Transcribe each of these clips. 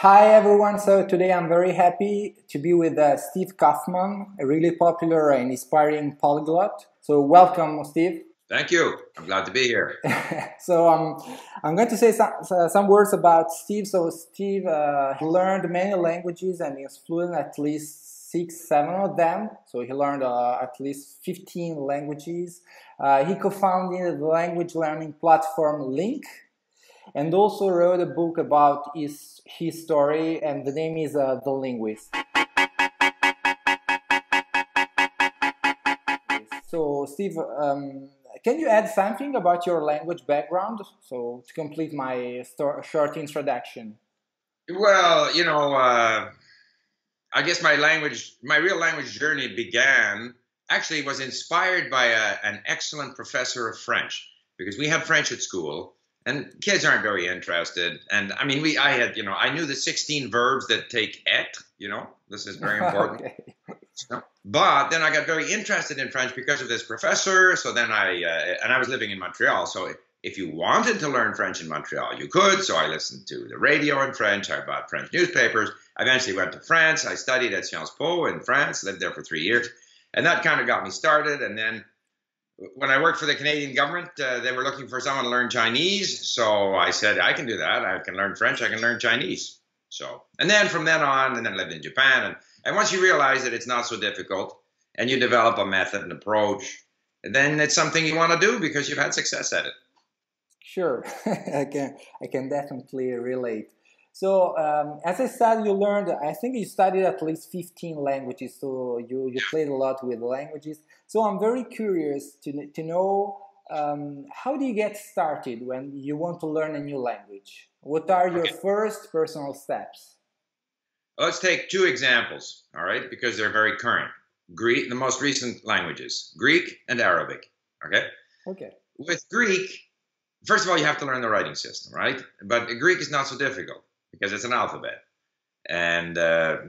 Hi everyone, so today I'm very happy to be with Steve Kaufmann, a really popular and inspiring polyglot. So welcome, Steve. Thank you. I'm glad to be here. I'm going to say some words about Steve. So Steve he learned many languages and is fluent at least 7 of them. So he learned at least 15 languages. He co-founded the language learning platform Link, and also wrote a book about his story, and the name is The Linguist. So, Steve, can you add something about your language background? So, to complete my short introduction. Well, I guess my real language journey was inspired by an excellent professor of French, because we have French at school and kids aren't very interested. And I mean, I knew the 16 verbs that take être, this is very important. Okay. But then I got very interested in French because of this professor. So then I was living in Montreal. So if you wanted to learn French in Montreal, you could. So I listened to the radio in French. I bought French newspapers. I eventually went to France. I studied at Sciences Po in France, lived there for 3 years. And that kind of got me started. And then when I worked for the Canadian government, they were looking for someone to learn Chinese. So I said, I can do that. I can learn French. I can learn Chinese. And then from then on, and then lived in Japan. And once you realize that it's not so difficult and you develop a method and approach, then it's something you want to do because you've had success at it. Sure, I can definitely relate. So as I said, I think you studied at least 15 languages, so you played a lot with languages. So I'm very curious to know, how do you get started when you want to learn a new language? What are your first personal steps? Let's take 2 examples, all right, because they're very current. Greek, the most recent languages, Greek and Arabic, okay? Okay. With Greek, first of all, you have to learn the writing system, right? But Greek is not so difficult because it's an alphabet. And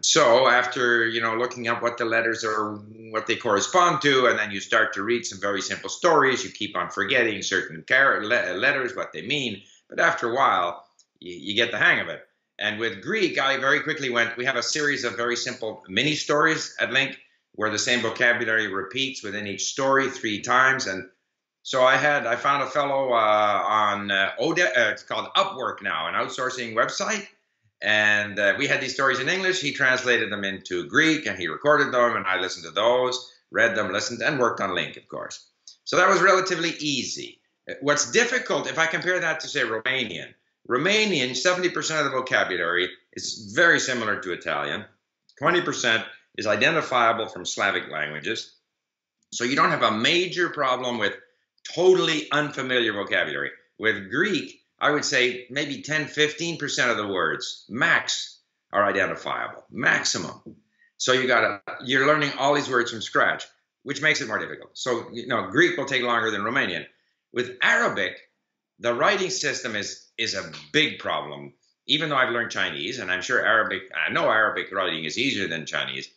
so after, looking up what the letters are, what they correspond to, and then you start to read some very simple stories, you keep on forgetting certain letters, what they mean. But after a while, you get the hang of it. And with Greek, I very quickly we have a series of very simple mini stories at Link where the same vocabulary repeats within each story 3 times. And so I found a fellow on it's called Upwork now, an outsourcing website. And we had these stories in English. He translated them into Greek and he recorded them. And I listened to those, read them, listened, and worked on Link, of course. So that was relatively easy. What's difficult, if I compare that to, say, Romanian, 70% of the vocabulary is very similar to Italian. 20% is identifiable from Slavic languages. So you don't have a major problem with totally unfamiliar vocabulary. With Greek, I would say maybe 10-15% of the words, max, are identifiable, maximum. So you're learning all these words from scratch, which makes it more difficult. So, Greek will take longer than Romanian. With Arabic, the writing system is a big problem. Even though I've learned Chinese, and I know Arabic writing is easier than Chinese,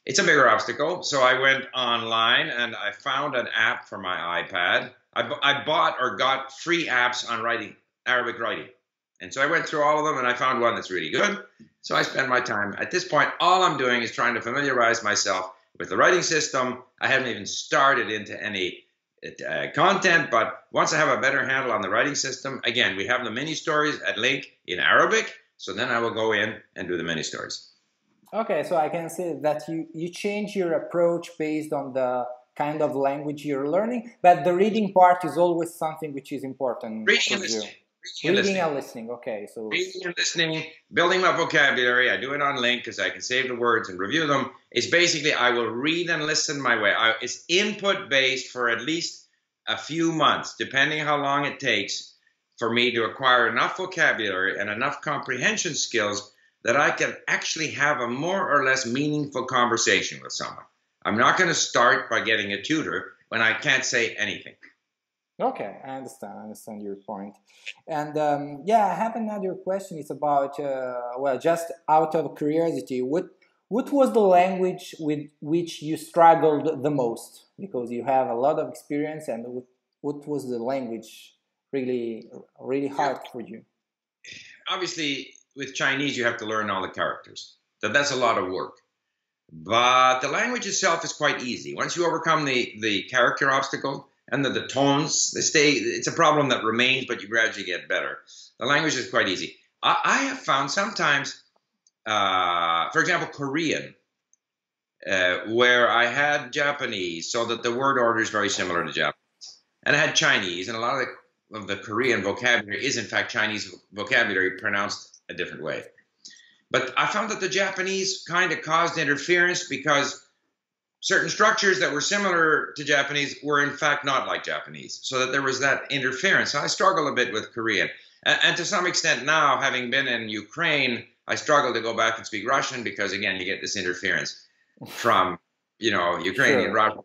it's a bigger obstacle. So I went online and I found an app for my iPad. I bought or got free apps on Arabic writing. And so I went through all of them and I found one that's really good. So I spend my time. At this point, all I'm doing is trying to familiarize myself with the writing system. I haven't even started into any content, but once I have a better handle on the writing system, again, we have the mini stories at Link in Arabic, so then I will go in and do the mini stories. Okay, so I can say that you change your approach based on the kind of language you're learning, but the reading part is always something which is important for you. Reading and listening, okay. So reading and listening, building my vocabulary. I do it on Link because I can save the words and review them. It's basically I will read and listen my way. It's input based for at least a few months, depending how long it takes for me to acquire enough vocabulary and enough comprehension skills that I can actually have a more or less meaningful conversation with someone. I'm not going to start by getting a tutor when I can't say anything. Okay, I understand your point. And yeah, I have another question. It's about, just out of curiosity, what was the language with which you struggled the most? Because you have a lot of experience, and what was the language really hard for you? Obviously, with Chinese, you have to learn all the characters. That's a lot of work. But the language itself is quite easy. Once you overcome the character obstacle and the tones, they stay. It's a problem that remains, but you gradually get better. The language is quite easy. I have found sometimes, for example, Korean, where I had Japanese, so that the word order is very similar to Japanese. And I had Chinese, and a lot of the Korean vocabulary is, in fact, Chinese vocabulary pronounced a different way. But I found that the Japanese kind of caused interference because certain structures that were similar to Japanese were, in fact, not like Japanese. So that there was that interference. So I struggle a bit with Korean. And to some extent now, having been in Ukraine, I struggle to go back and speak Russian because, again, you get this interference from, Ukrainian, Sure. Russian.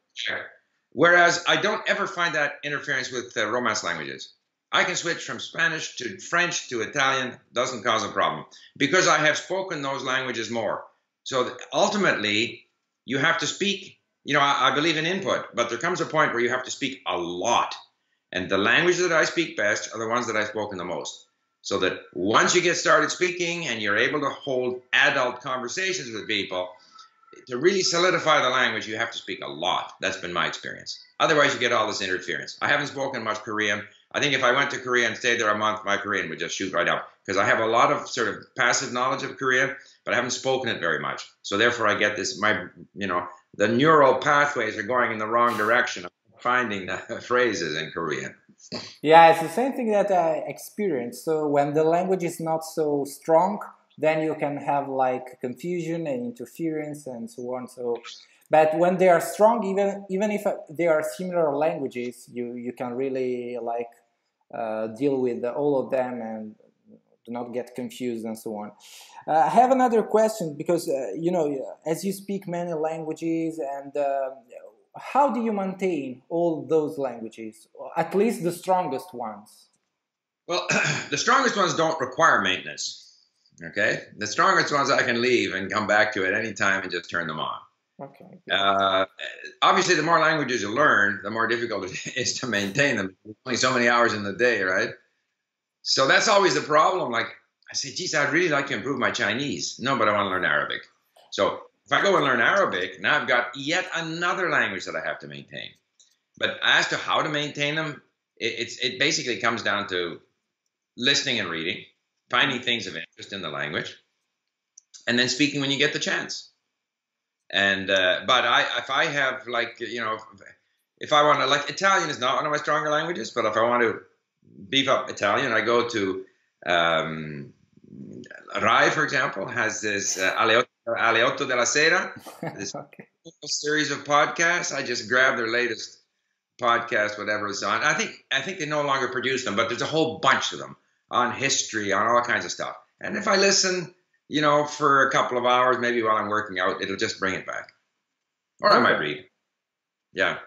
Whereas I don't ever find that interference with Romance languages. I can switch from Spanish to French to Italian, doesn't cause a problem, because I have spoken those languages more. So ultimately, you have to speak, I believe in input, but there comes a point where you have to speak a lot. And the languages that I speak best are the ones that I've spoken the most. So that once you get started speaking and you're able to hold adult conversations with people, to really solidify the language, you have to speak a lot. That's been my experience. Otherwise, you get all this interference. I haven't spoken much Korean. I think if I went to Korea and stayed there a month, my Korean would just shoot right up because I have a lot of sort of passive knowledge of Korean, but I haven't spoken it very much. So therefore, I get this. The neural pathways are going in the wrong direction. I'm finding the phrases in Korean. Yeah, it's the same thing that I experienced. So when the language is not so strong, then you can have like confusion and interference and so on. So, but when they are strong, even if they are similar languages, you can really like deal with all of them and do not get confused and so on. I have another question because as you speak many languages, and how do you maintain all those languages, or at least the strongest ones? Well, the strongest ones don't require maintenance. Okay, the strongest ones I can leave and come back to at any time and just turn them on. Okay. Obviously, the more languages you learn, the more difficult it is to maintain them. There's only so many hours in the day, right? So that's always the problem. Like I say, geez, I'd really like to improve my Chinese. No, but I want to learn Arabic. So if I go and learn Arabic, now I've got yet another language that I have to maintain. But as to how to maintain them, it basically comes down to listening and reading, finding things of interest in the language, and then speaking when you get the chance. And if I have if I want to, like, Italian is not one of my stronger languages, but if I want to beef up Italian, I go to Rai, for example, has this alle otto della sera, this Okay. series of podcasts. I just grab their latest podcast, whatever is on. I think they no longer produce them, but there's a whole bunch of them on history, on all kinds of stuff. And if I listen, for a couple of hours, maybe while I'm working out, it'll just bring it back. Or I might read. Yeah.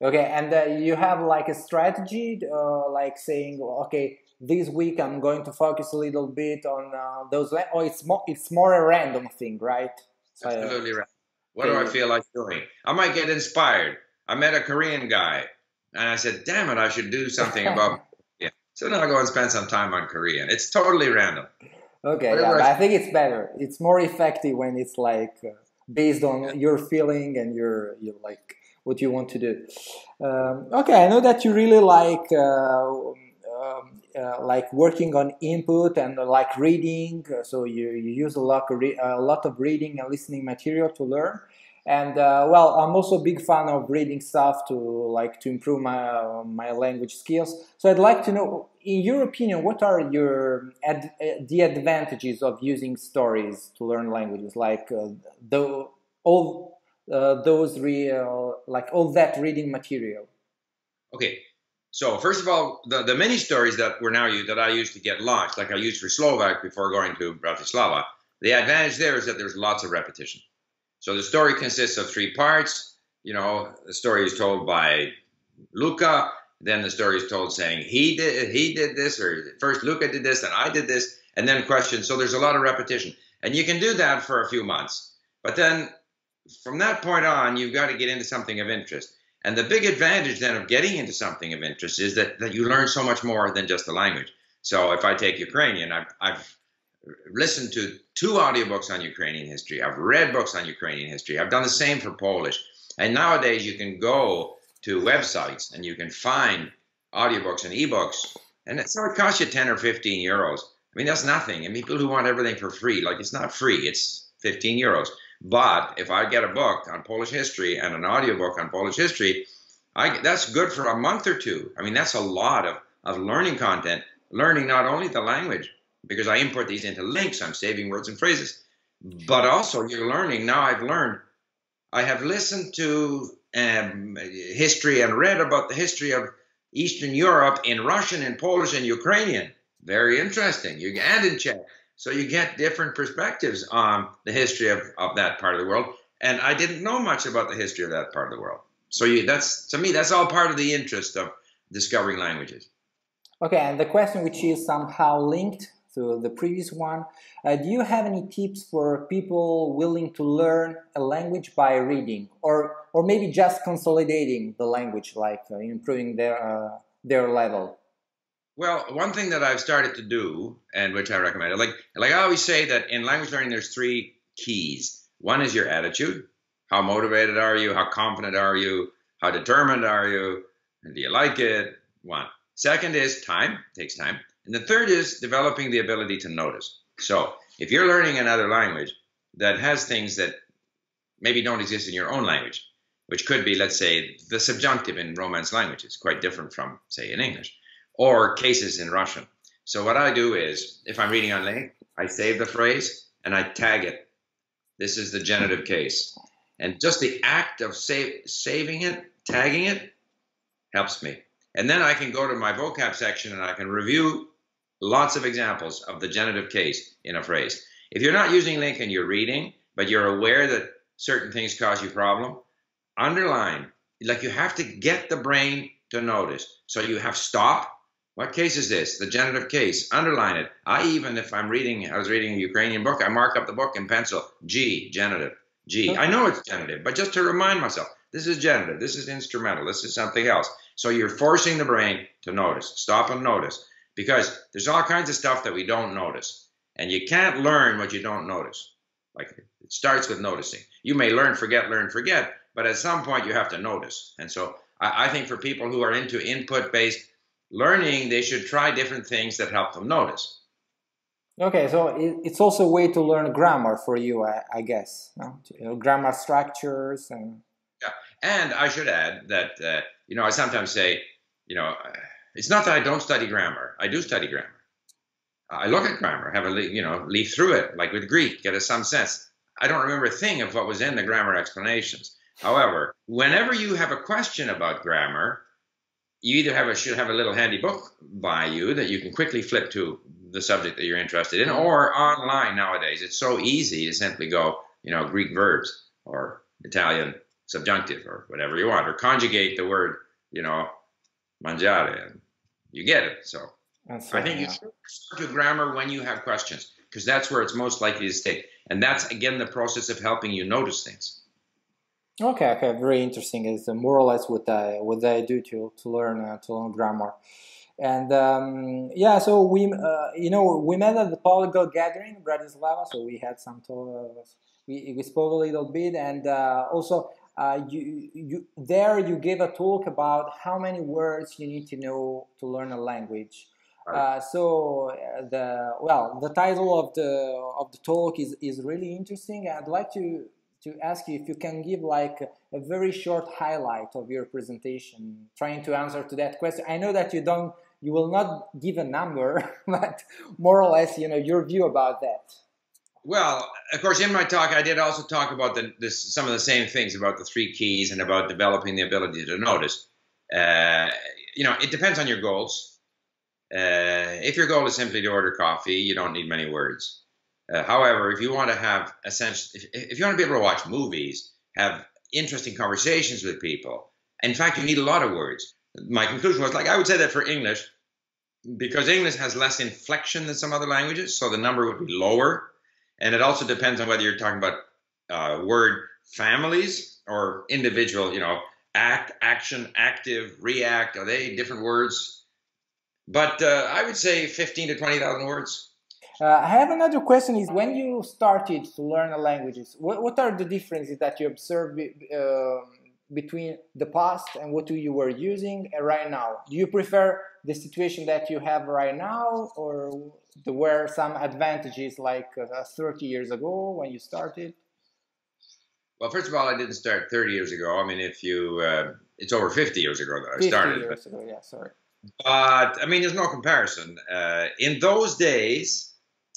Okay, and you have like a strategy, like saying, okay, this week I'm going to focus a little bit on those. Or it's more a random thing, right? So, Absolutely right. What do I feel like doing? I might get inspired. I met a Korean guy, and I said, "Damn it, I should do something about." Yeah. So then I go and spend some time on Korean. It's totally random. Okay, yeah, but I think it's better. It's more effective when it's like based on your feeling and your like what you want to do. Okay, I know that you really like working on input and like reading. So you use a lot of reading and listening material to learn. And well, I'm also a big fan of reading stuff to improve my language skills. So I'd like to know, in your opinion, what are the advantages of using stories to learn languages? Like all that reading material. Okay. So first of all, the mini stories that I use to get launched, like I used for Slovak before going to Bratislava, the advantage there is that there's lots of repetition. So the story consists of 3 parts. The story is told by Luca. Then the story is told saying he did this, or first Luca did this, then I did this, and then questions. So there's a lot of repetition, and you can do that for a few months. But then from that point on, you've got to get into something of interest. And the big advantage then of getting into something of interest is that you learn so much more than just the language. So if I take Ukrainian, I've listened to 2 audiobooks on Ukrainian history. I've read books on Ukrainian history. I've done the same for Polish. And nowadays you can go to websites and you can find audiobooks and ebooks, and so it costs you 10 or 15 euros. I mean, that's nothing. And people who want everything for free, like, it's not free, it's 15 euros. But if I get a book on Polish history and an audiobook on Polish history, that's good for a month or two. I mean, that's a lot of learning content, learning not only the language, because I import these into links, I'm saving words and phrases, but also you're learning. Now I have listened to history and read about the history of Eastern Europe in Russian and Polish and Ukrainian. Very interesting. You and in Czech. So you get different perspectives on the history of that part of the world. And I didn't know much about the history of that part of the world. So to me, that's all part of the interest of discovering languages. Okay, and the question, which is somehow linked to the previous one, do you have any tips for people willing to learn a language by reading, or maybe just consolidating the language, like improving their level? Well, one thing that I've started to do, and which I recommend, like I always say that in language learning, there's 3 keys. One is your attitude. How motivated are you? How confident are you? How determined are you? And do you like it? One. Second is time. It takes time. And the third is developing the ability to notice. So if you're learning another language that has things that maybe don't exist in your own language, which could be, let's say, the subjunctive in Romance languages, quite different from, say, in English, or cases in Russian. So what I do is, if I'm reading on link, I save the phrase and I tag it. This is the genitive case. And just the act of saving it, tagging it, helps me. And then I can go to my vocab section and I can review lots of examples of the genitive case in a phrase. If you're not using link and you're reading, but you're aware that certain things cause you problem, underline. Like, you have to get the brain to notice. So you have stop. What case is this? The genitive case. Underline it. Even if I was reading a Ukrainian book, I mark up the book in pencil. G, genitive. G. I know it's genitive, but just to remind myself, this is genitive, this is instrumental, this is something else. So you're forcing the brain to notice. Stop and notice. Because there's all kinds of stuff that we don't notice. And you can't learn what you don't notice. Like, it starts with noticing. You may learn, forget, but at some point you have to notice. And so I think for people who are into input-based learning, they should try different things that help them notice. Okay, so it's also a way to learn grammar for you, I guess. No? Grammar structures and... Yeah, and I should add that, I sometimes say, it's not that I don't study grammar. I do study grammar. I look at grammar, have leaf through it, like with Greek, get some sense. I don't remember a thing of what was in the grammar explanations. However, whenever you have a question about grammar, you either should have a little handy book by you that you can quickly flip to the subject that you're interested in, or online nowadays. It's so easy to simply go, Greek verbs or Italian subjunctive or whatever you want, or conjugate the word, mangiare, and you get it. So I think you should start to grammar when you have questions, because that's where it's most likely to stick. And that's, again, the process of helping you notice things. Okay, very interesting. It's more or less what I do to learn grammar, and so we met at the Polyglott gathering in Bratislava, so we had some we spoke a little bit, and also you gave a talk about how many words you need to know to learn a language. Right. So the title of the talk is really interesting. I'd like to ask you if you can give like a very short highlight of your presentation, trying to answer to that question. I know that you will not give a number, but more or less, your view about that. Well, of course, in my talk, I did also talk about some of the same things about the 3 keys and about developing the ability to notice. It depends on your goals. If your goal is simply to order coffee, you don't need many words. However, if you want to have if you want to be able to watch movies, have interesting conversations with people, in fact, you need a lot of words. My conclusion was, I would say that for English, because English has less inflection than some other languages, so the number would be lower. And it also depends on whether you're talking about word families or individual, act, action, active, react. Are they different words? But I would say 15 to 20,000 words. I have another question is when you started to learn a languages, what are the differences that you observe between the past and what you were using right now? Do you prefer the situation that you have right now, or there were some advantages like 30 years ago when you started? Well, first of all, I didn't start 30 years ago. I mean, if you, it's over 50 years ago that I 50 started. years ago, yeah, sorry. But I mean, there's no comparison. In those days,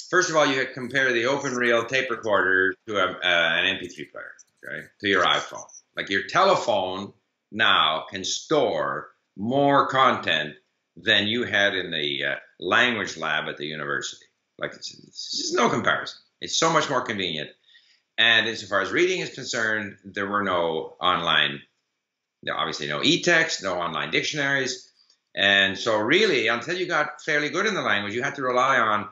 first of all, you had to compare the open reel tape recorder to an MP3 player, okay, to your iPhone. Like your telephone now can store more content than you had in the language lab at the university. Like it's just no comparison. It's so much more convenient. And insofar as reading is concerned, there were no online, obviously no e-text, no online dictionaries. And so really, until you got fairly good in the language, you had to rely on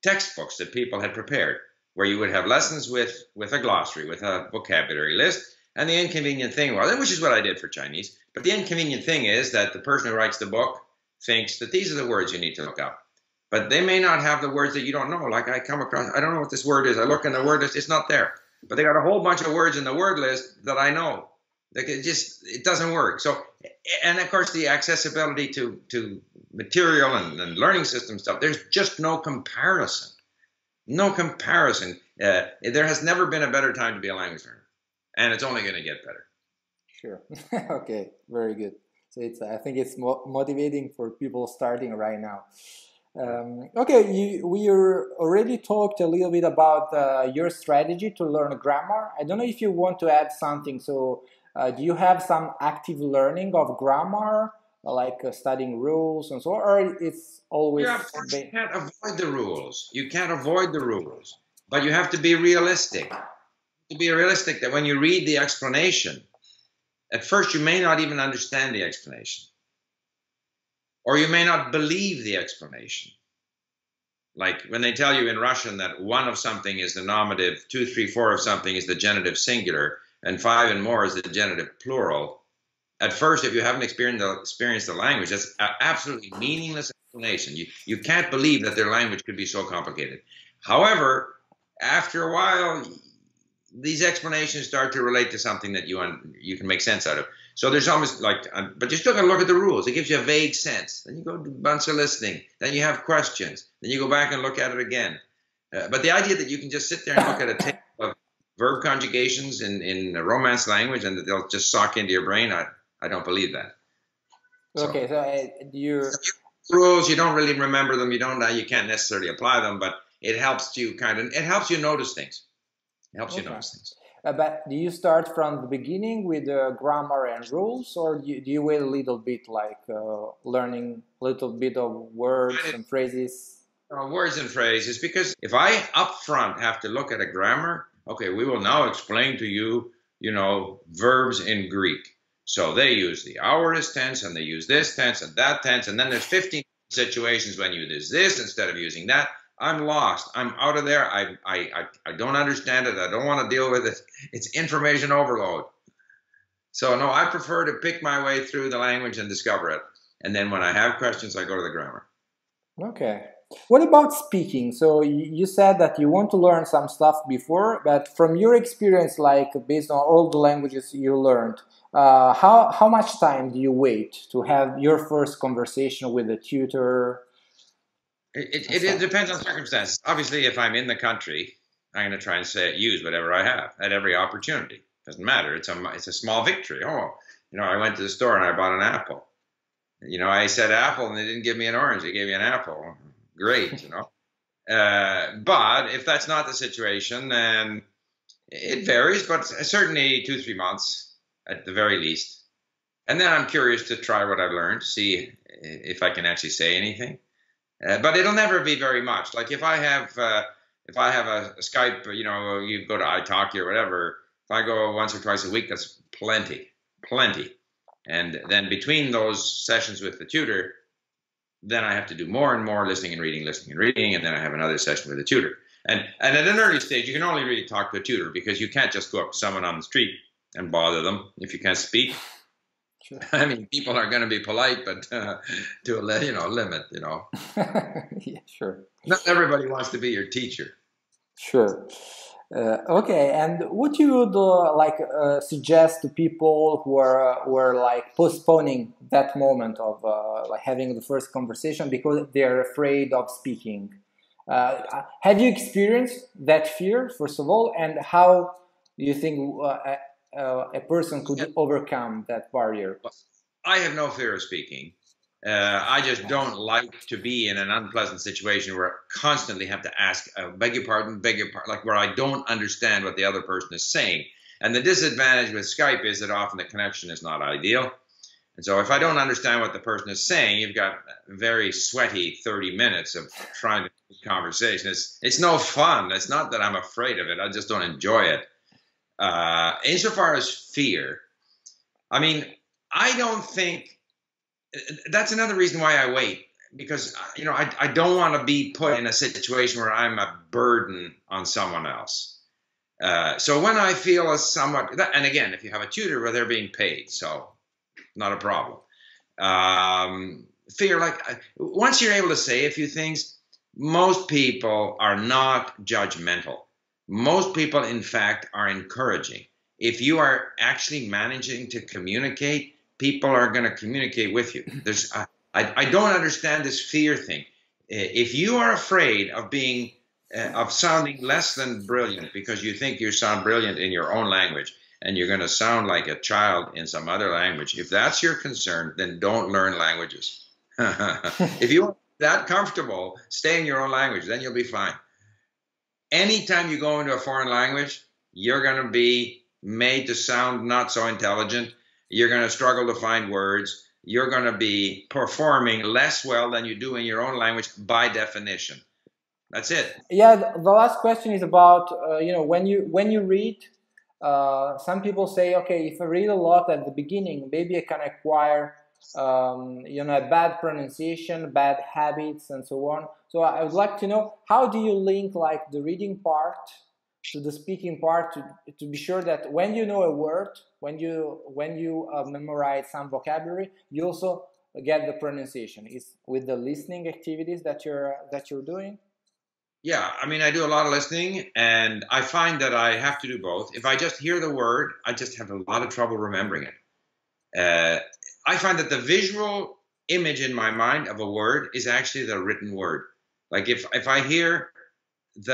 textbooks that people had prepared, where you would have lessons with a glossary, with a vocabulary list. And the inconvenient thing was, which is what I did for Chinese, but the inconvenient thing is that the person who writes the book thinks that these are the words you need to look up. But they may not have the words that you don't know. Like I come across, I don't know what this word is. I look in the word list, it's not there. But they got a whole bunch of words in the word list that I know. Like it doesn't work. So, and of course, the accessibility to material and learning system stuff, there's just no comparison. No comparison. There has never been a better time to be a language learner. And it's only going to get better. Sure. Okay, very good. So I think it's motivating for people starting right now. Okay, we already talked a little bit about your strategy to learn grammar. I don't know if you want to add something. So do you have some active learning of grammar, like studying rules and so on, or it's always... Yeah, of course, you can't avoid the rules. You can't avoid the rules. But you have to be realistic. To be realistic that when you read the explanation, at first you may not even understand the explanation. Or you may not believe the explanation. Like when they tell you in Russian that one of something is the nominative, 2, 3, 4 of something is the genitive singular, and 5 and more is the genitive plural. At first, if you haven't experienced the language, that's an absolutely meaningless explanation. You can't believe that their language could be so complicated. However, after a while, these explanations start to relate to something that you can make sense out of. So there's almost like, but you still got to look at the rules. It gives you a vague sense. Then you go to a bunch of listening. Then you have questions. Then you go back and look at it again. But the idea that you can just sit there and look at a table of verb conjugations in a Romance language and that they'll just sock into your brain, I don't believe that. Okay, so you're... Rules, you don't really remember them. You can't necessarily apply them, but it helps you it helps you notice things. It helps you notice things. But do you start from the beginning with grammar and rules, or do you wait a little bit, like learning a little bit of words and phrases? Words and phrases, because if I up front have to look at a grammar, okay, we will now explain to you, verbs in Greek. So they use the aorist tense, and they use this tense and that tense, and then there's 15 situations when you use this instead of using that. I'm lost. I'm out of there. I don't understand it. I don't want to deal with it. It's information overload. So no, I prefer to pick my way through the language and discover it. And then when I have questions, I go to the grammar. Okay. What about speaking? So you said that you want to learn some stuff before, but from your experience, like based on all the languages you learned, how much time do you wait to have your first conversation with a tutor? It depends on circumstances. Obviously, if I'm in the country, I'm going to try and use whatever I have at every opportunity. Doesn't matter. It's a small victory. Oh, I went to the store and I bought an apple. I said apple and they didn't give me an orange. They gave me an apple. Great, But if that's not the situation, then it varies, but certainly 2-3 months at the very least. And then I'm curious to try what I've learned, see if I can actually say anything. But it'll never be very much. Like if I have a Skype, you go to italki or whatever. If I go once or twice a week, that's plenty. And then between those sessions with the tutor, then I have to do more and more listening and reading, and then I have another session with the tutor. And at an early stage, you can only really talk to a tutor because you can't just go up to someone on the street and bother them if you can't speak. Sure. I mean, people are going to be polite, but to a limit. Yeah, sure. Not everybody wants to be your teacher. Sure. Okay, and what you would suggest to people who are like postponing that moment of like having the first conversation because they're afraid of speaking? Have you experienced that fear, first of all, and how do you think a person could overcome that barrier? I have no fear of speaking. I just don't like to be in an unpleasant situation where I constantly have to ask, beg your pardon, like where I don't understand what the other person is saying. And the disadvantage with Skype is that often the connection is not ideal. And so if I don't understand what the person is saying, you've got a very sweaty 30 minutes of trying to have a conversation. It's no fun. It's not that I'm afraid of it. I just don't enjoy it. Insofar as fear, I mean, I don't think that's another reason why I wait, because I don't want to be put in a situation where I'm a burden on someone else. So when I feel a somewhat, and again, if you have a tutor where they're being paid, so not a problem. Fear, like once you're able to say a few things, most people are not judgmental. Most people, in fact, are encouraging. If you are actually managing to communicate, people are going to communicate with you. I don't understand this fear thing. If you are afraid of being, of sounding less than brilliant because you think you sound brilliant in your own language and you're going to sound like a child in some other language, if that's your concern, then don't learn languages. If you're that comfortable, stay in your own language, then you'll be fine. Anytime you go into a foreign language, you're going to be made to sound not so intelligent. You're going to struggle to find words. You're going to be performing less well than you do in your own language by definition. That's it. Yeah, the last question is about when you read. Some people say, okay, if I read a lot at the beginning, maybe I can acquire a bad pronunciation, bad habits, and so on. So I would like to know, how do you link like the reading part to the speaking part to be sure that when you know a word, when you memorize some vocabulary, you also get the pronunciation. Is with the listening activities that you're doing? Yeah, I mean, I do a lot of listening, and I find that I have to do both. If I just hear the word, I just have a lot of trouble remembering it. I find that the visual image in my mind of a word is actually the written word. Like if I hear if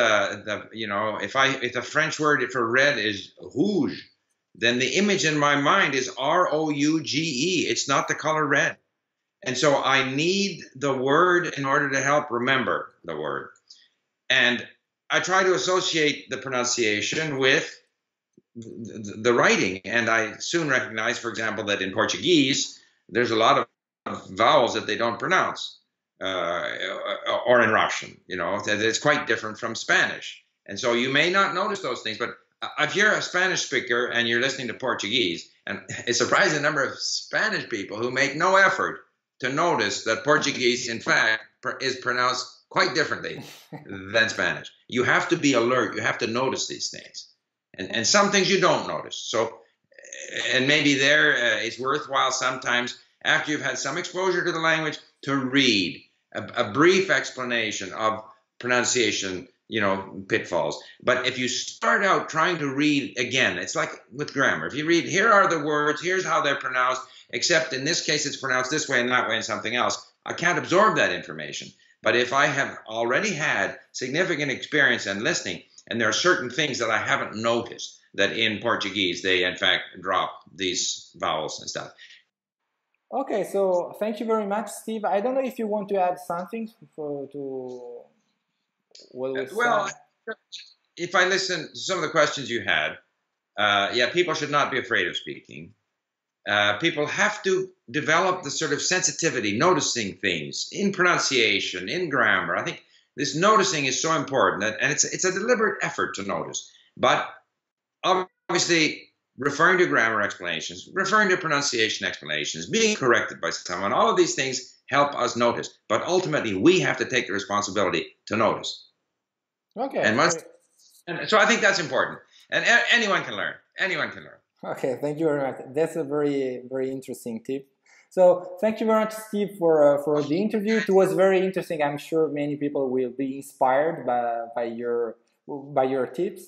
the French word for red is rouge, then the image in my mind is Rouge. It's not the color red. And so I need the word in order to help remember the word. And I try to associate the pronunciation with the writing. And I soon recognize, for example, that in Portuguese, there's a lot of vowels that they don't pronounce. Or in Russian, it's quite different from Spanish. And so you may not notice those things, but if you're a Spanish speaker and you're listening to Portuguese, and it's surprising the number of Spanish people who make no effort to notice that Portuguese, in fact, is pronounced quite differently than Spanish. You have to be alert. You have to notice these things. And some things you don't notice. So, and maybe it's worthwhile sometimes, after you've had some exposure to the language, to read a brief explanation of pronunciation, pitfalls. But if you start out trying to read again, it's like with grammar. If you read, here are the words, here's how they're pronounced, except in this case it's pronounced this way and that way and something else, I can't absorb that information. But if I have already had significant experience in listening, and there are certain things that I haven't noticed, that in Portuguese they in fact drop these vowels and stuff. Okay, so thank you very much, Steve. I don't know if you want to add something to what we said. If I listen to some of the questions you had, people should not be afraid of speaking. People have to develop the sort of sensitivity, noticing things in pronunciation, in grammar. I think this noticing is so important, and it's a deliberate effort to notice. But obviously, referring to grammar explanations, referring to pronunciation explanations, being corrected by someone, all of these things help us notice. But ultimately, we have to take the responsibility to notice. Okay. And so I think that's important. And anyone can learn. Anyone can learn. Okay, thank you very much. That's a very interesting tip. So thank you very much, Steve, for the Okay, interview. It was very interesting. I'm sure many people will be inspired by your tips.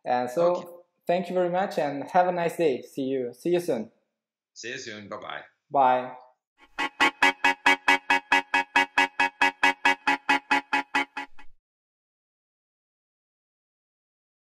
And okay. so thank you very much, and have a nice day. See you soon. See you soon. Bye bye. Bye.